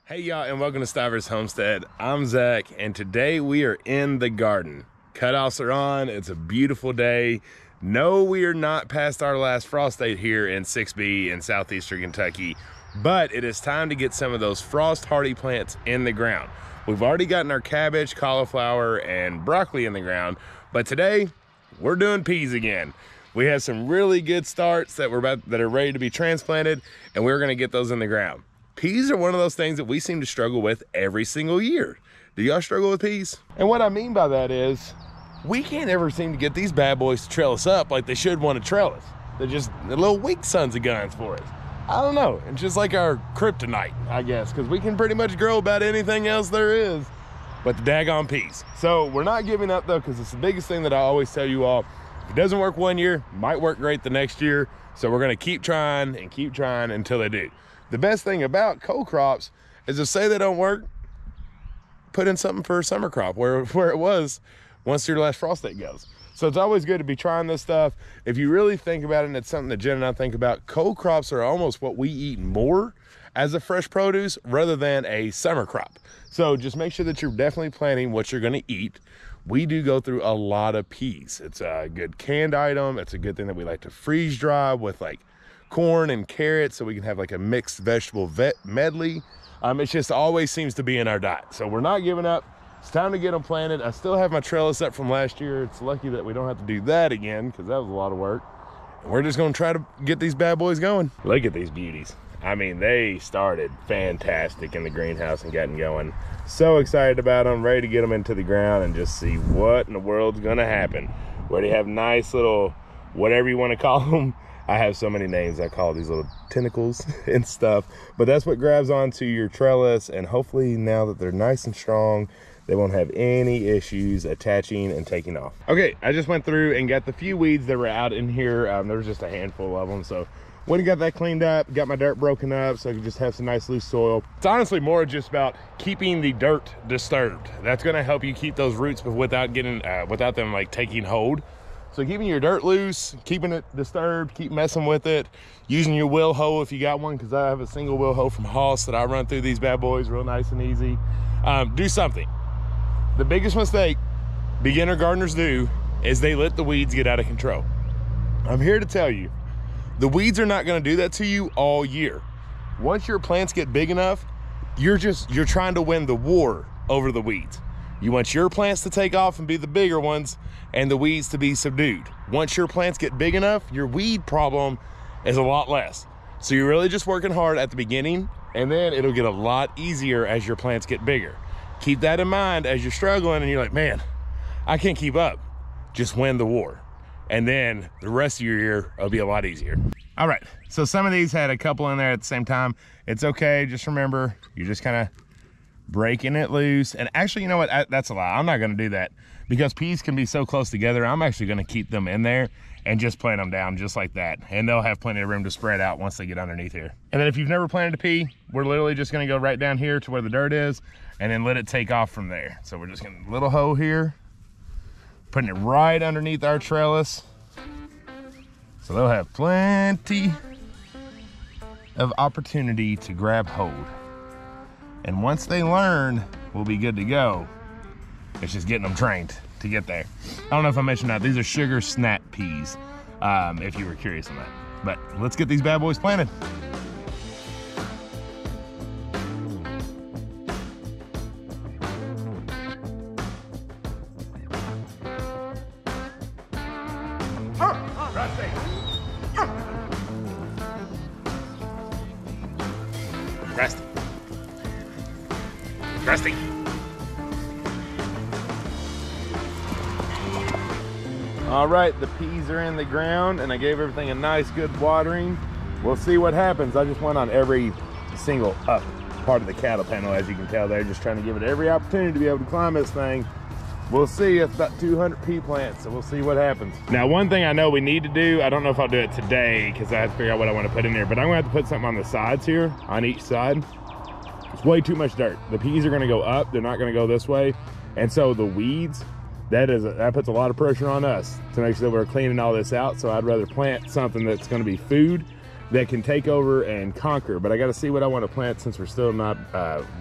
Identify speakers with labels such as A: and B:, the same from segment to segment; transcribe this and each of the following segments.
A: Hey y'all, and welcome to Stivers Homestead. I'm Zach, and today we are in the garden. Cutoffs are on, it's a beautiful day. No, we are not past our last frost date here in 6B in southeastern Kentucky, but it is time to get some of those frost hardy plants in the ground. We've already gotten our cabbage, cauliflower, and broccoli in the ground, but today we're doing peas again. We have some really good starts that are ready to be transplanted, and we're gonna get those in the ground. Peas are one of those things that we seem to struggle with every single year. Do y'all struggle with peas? And what I mean by that is, we can't ever seem to get these bad boys to trellis up like they should want to trellis. They're just the little weak sons of guns for us. I don't know, it's just like our kryptonite, I guess, because we can pretty much grow about anything else there is, but the daggone peas. So we're not giving up though, because it's the biggest thing that I always tell you all. If it doesn't work one year, it might work great the next year. So we're gonna keep trying and keep trying until they do. The best thing about co-crops is if say they don't work, put in something for a summer crop where it was once your last frost date goes. So it's always good to be trying this stuff. If you really think about it, and it's something that Jen and I think about, co-crops are almost what we eat more as a fresh produce rather than a summer crop. So just make sure that you're definitely planning what you're gonna eat. We do go through a lot of peas. It's a good canned item. It's a good thing that we like to freeze dry with like corn and carrots, so we can have like a mixed vegetable medley. It just always seems to be in our diet. So we're not giving up. It's time to get them planted. I still have my trellis up from last year. It's lucky that we don't have to do that again, because that was a lot of work. And we're just gonna try to get these bad boys going. Look at these beauties. I mean, they started fantastic in the greenhouse and gotten going. So excited about them, ready to get them into the ground and just see what in the world's gonna happen. We already have nice little, whatever you wanna call them. I have so many names I call these little tentacles and stuff, but that's what grabs onto your trellis, and hopefully now that they're nice and strong, they won't have any issues attaching and taking off. Okay, I just went through and got the few weeds that were out in here. There was just a handful of them, so went and got that cleaned up, got my dirt broken up so I could just have some nice loose soil. It's honestly more just about keeping the dirt disturbed. That's gonna help you keep those roots without them like taking hold. So keeping your dirt loose, keeping it disturbed, keep messing with it, using your wheel hoe if you got one, because I have a single wheel hoe from Haas that I run through these bad boys real nice and easy. Do something. The biggest mistake beginner gardeners do is they let the weeds get out of control. I'm here to tell you, the weeds are not gonna do that to you all year. Once your plants get big enough, you're trying to win the war over the weeds. You want your plants to take off and be the bigger ones and the weeds to be subdued. Once your plants get big enough, your weed problem is a lot less. So you're really just working hard at the beginning, and then it'll get a lot easier as your plants get bigger. Keep that in mind as you're struggling and you're like, man, I can't keep up. Just win the war. And then the rest of your year will be a lot easier. All right, so some of these had a couple in there at the same time. It's okay, just remember, you're just kind of breaking it loose. And actually, you know what, that's a lie. I'm not gonna do that because peas can be so close together. I'm actually gonna keep them in there and just plant them down just like that. And they'll have plenty of room to spread out once they get underneath here. And then if you've never planted a pea, we're literally just gonna go right down here to where the dirt is and then let it take off from there. So we're just gonna little hoe here, putting it right underneath our trellis. So they'll have plenty of opportunity to grab hold. And once they learn, we'll be good to go. It's just getting them trained to get there. I don't know if I mentioned that. These are sugar snap peas, if you were curious on that. But let's get these bad boys planted. Rusty. All right, the peas are in the ground and I gave everything a nice good watering. We'll see what happens. I just went on every single up part of the cattle panel, as you can tell there, just trying to give it every opportunity to be able to climb this thing. We'll see. It's about 200 pea plants, so we'll see what happens. Now, one thing I know we need to do, I don't know if I'll do it today because I have to figure out what I want to put in there, but I'm gonna have to put something on the sides here, on each side. It's way too much dirt. The peas are gonna go up, they're not gonna go this way. And so the weeds, that puts a lot of pressure on us to make sure that we're cleaning all this out. So I'd rather plant something that's gonna be food that can take over and conquer. But I got to see what I want to plant since we're still not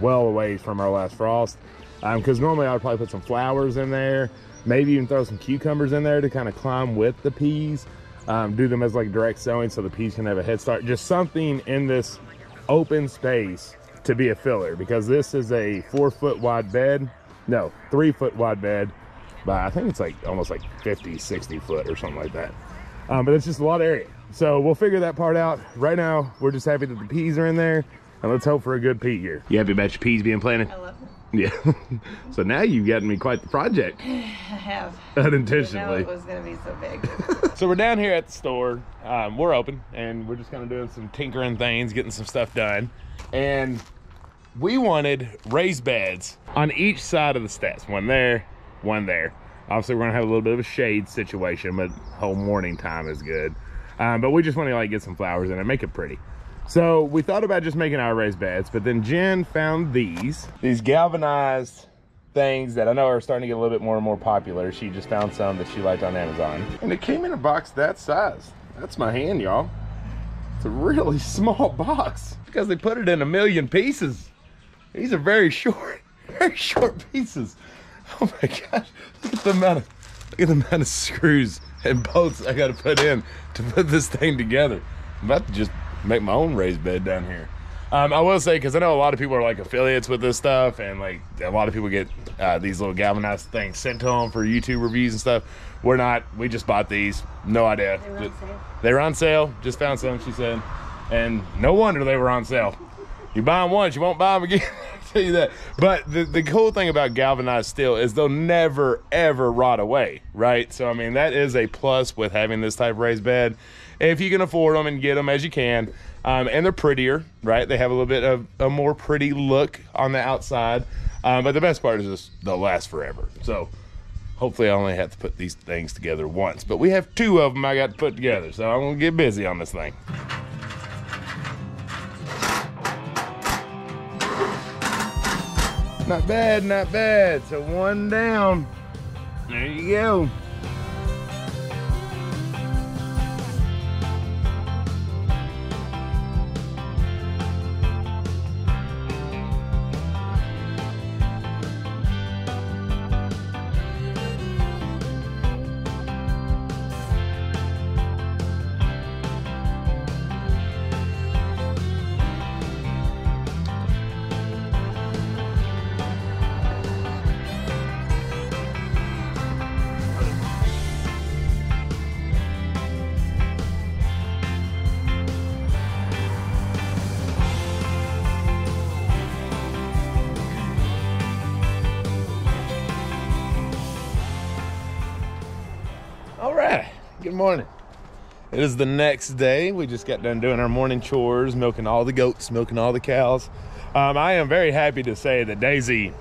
A: well away from our last frost. Because normally I would probably put some flowers in there, maybe even throw some cucumbers in there to kind of climb with the peas. Do them as like direct sowing so the peas can have a head start. Just something in this open space to be a filler, because this is a 4 foot wide bed. No, 3 foot wide bed, but I think it's like almost like 50, 60 foot or something like that. But it's just a lot of area. So we'll figure that part out. Right now, we're just happy that the peas are in there, and let's hope for a good pea year. You happy about your peas being planted?
B: I love them.
A: Yeah. So now you've gotten me quite the project.
B: I have.
A: Unintentionally.
B: It was going to be so big.
A: So we're down here at the store. We're open, and we're just kind of doing some tinkering things, getting some stuff done. And we wanted raised beds on each side of the steps. One there, one there. Obviously, we're gonna have a little bit of a shade situation, but whole morning time is good. But we just want to like get some flowers in it, make it pretty. So we thought about just making our raised beds, but then Jen found these galvanized things that I know are starting to get a little bit more and more popular. She just found some that she liked on Amazon. And it came in a box that size. That's my hand, y'all. It's a really small box because they put it in 1,000,000 pieces. These are very short pieces. Oh my gosh, look at the amount of screws and bolts I gotta put in to put this thing together. I'm about to just make my own raised bed down here. I will say, because I know a lot of people are like affiliates with this stuff, and like a lot of people get these little galvanized things sent to them for YouTube reviews and stuff. We're not, we just bought these, no idea. They were on sale, just found some, she said. And no wonder they were on sale. You buy them once, you won't buy them again. I'll tell you that. But the cool thing about galvanized steel is they'll never, ever rot away, right? So, I mean, that is a plus with having this type of raised bed. If you can afford them and get them as you can. And they're prettier, right? They have a little bit of a more pretty look on the outside. But the best part is just they'll last forever. So, hopefully I only have to put these things together once. But we have 2 of them I got to put together. So, I'm going to get busy on this thing. Not bad, not bad. So 1 down. There you go. Good morning. It is the next day. We just got done doing our morning chores, milking all the goats, milking all the cows. I am very happy to say that Daisy,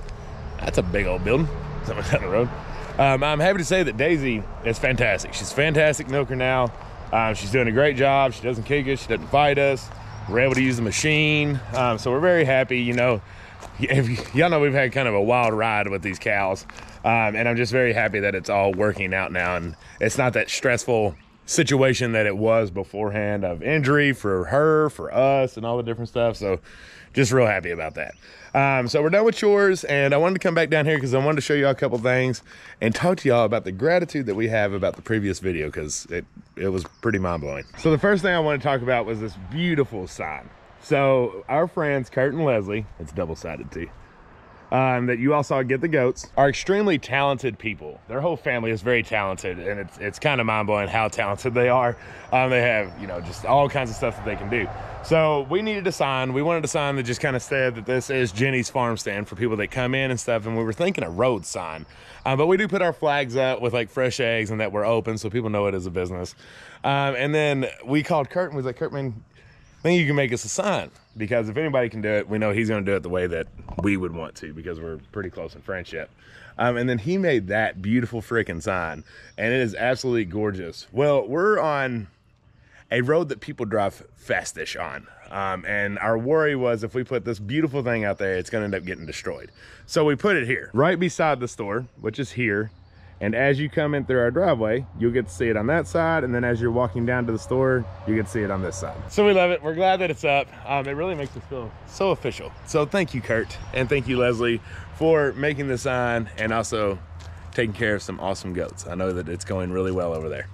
A: that's a big old building, somewhere down the road. I'm happy to say that Daisy is fantastic. She's a fantastic milker now. She's doing a great job. She doesn't kick us, she doesn't fight us. We're able to use the machine. So we're very happy, you know. Y'all know we've had kind of a wild ride with these cows. And I'm just very happy that it's all working out now, and it's not that stressful situation that it was beforehand of injury for her, for us, and all the different stuff. So just real happy about that. So we're done with chores, and I wanted to come back down here because I wanted to show y'all a couple things and talk to y'all about the gratitude that we have about the previous video, because it was pretty mind-blowing. So the first thing I want to talk about was this beautiful sign. So our friends Kurt and Leslie, it's double-sided too, that you all saw Get the Goats, are extremely talented people. Their whole family is very talented, and it's kind of mind-blowing how talented they are. They have, you know, just all kinds of stuff that they can do. So we needed a sign. We wanted a sign that just kind of said that this is Jenny's farm stand for people that come in and stuff, and we were thinking a road sign. But we do put our flags up with like fresh eggs and that we're open so people know it is a business. And then we called Kurt and we was like, Kurt, man, I think you can make us a sign, because if anybody can do it, we know he's going to do it the way that we would want to, because we're pretty close in friendship. And then he made that beautiful freaking sign, and it is absolutely gorgeous. Well, we're on a road that people drive fastish on. And our worry was if we put this beautiful thing out there, it's going to end up getting destroyed. So we put it here, right beside the store, which is here. And as you come in through our driveway, you'll get to see it on that side. And then as you're walking down to the store, you get to see it on this side. So we love it. We're glad that it's up. It really makes us feel so official. So thank you, Kurt. And thank you, Leslie, for making the sign and also taking care of some awesome goats. I know that it's going really well over there.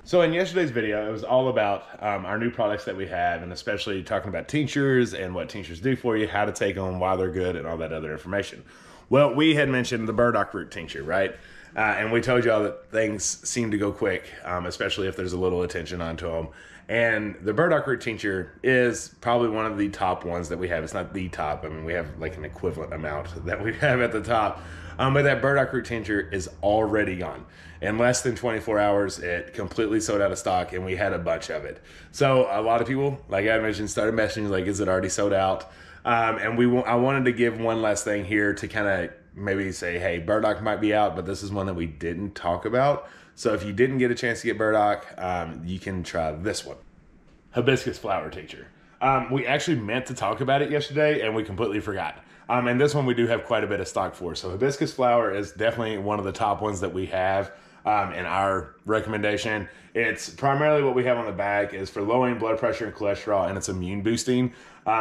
A: So in yesterday's video, it was all about our new products that we have, and especially talking about tinctures and what tinctures do for you, how to take them, why they're good, and all that other information. Well, we had mentioned the burdock root tincture, right? And we told y'all that things seem to go quick, especially if there's a little attention onto them. And the burdock root tincture is probably one of the top ones that we have. It's not the top. I mean, we have like an equivalent amount that we have at the top. But that burdock root tincture is already gone. In less than 24 hours, it completely sold out of stock, and we had a bunch of it. So a lot of people, like I mentioned, started messaging like, is it already sold out? And I wanted to give one last thing here to kind of maybe say, hey, burdock might be out, but this is one that we didn't talk about. So if you didn't get a chance to get burdock, you can try this one. Hibiscus flower tincture. We actually meant to talk about it yesterday, and we completely forgot. And this one we do have quite a bit of stock for. So hibiscus flower is definitely one of the top ones that we have in our recommendation. It's primarily what we have on the bag is for lowering blood pressure and cholesterol, and it's immune boosting.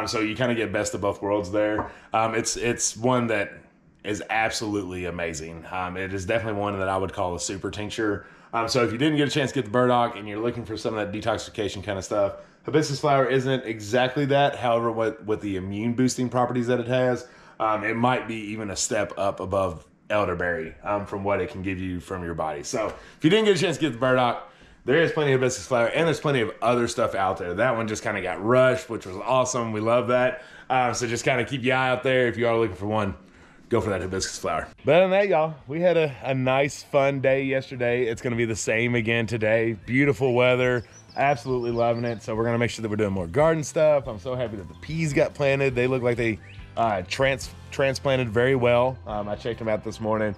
A: So you kind of get best of both worlds there. It's one that is absolutely amazing. It is definitely one that I would call a super tincture. So if you didn't get a chance to get the burdock and you're looking for some of that detoxification kind of stuff, hibiscus flower isn't exactly that. However, with the immune boosting properties that it has, it might be even a step up above elderberry from what it can give you from your body. So if you didn't get a chance to get the burdock, there is plenty of hibiscus flower, and there's plenty of other stuff out there. That one just kind of got rushed, which was awesome. We love that. So just kind of keep your eye out there. If you are looking for one, go for that hibiscus flower. But other than that, y'all, we had a nice, fun day yesterday. It's going to be the same again today. Beautiful weather. Absolutely loving it. So we're going to make sure that we're doing more garden stuff. I'm so happy that the peas got planted. They look like they transplanted very well. I checked them out this morning.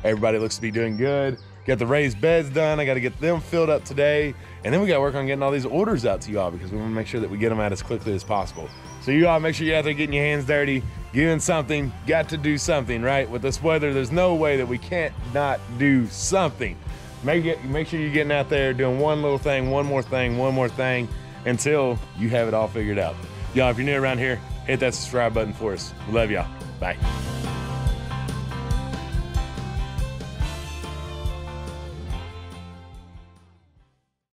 A: Everybody looks to be doing good. Got the raised beds done. I got to get them filled up today. And then we got to work on getting all these orders out to you all because we want to make sure that we get them out as quickly as possible. So you all make sure you're out there getting your hands dirty, doing something. Got to do something, right? With this weather, there's no way that we can't not do something. Make sure you're getting out there doing one little thing, one more thing until you have it all figured out. Y'all, if you're new around here, hit that subscribe button for us. We love y'all. Bye.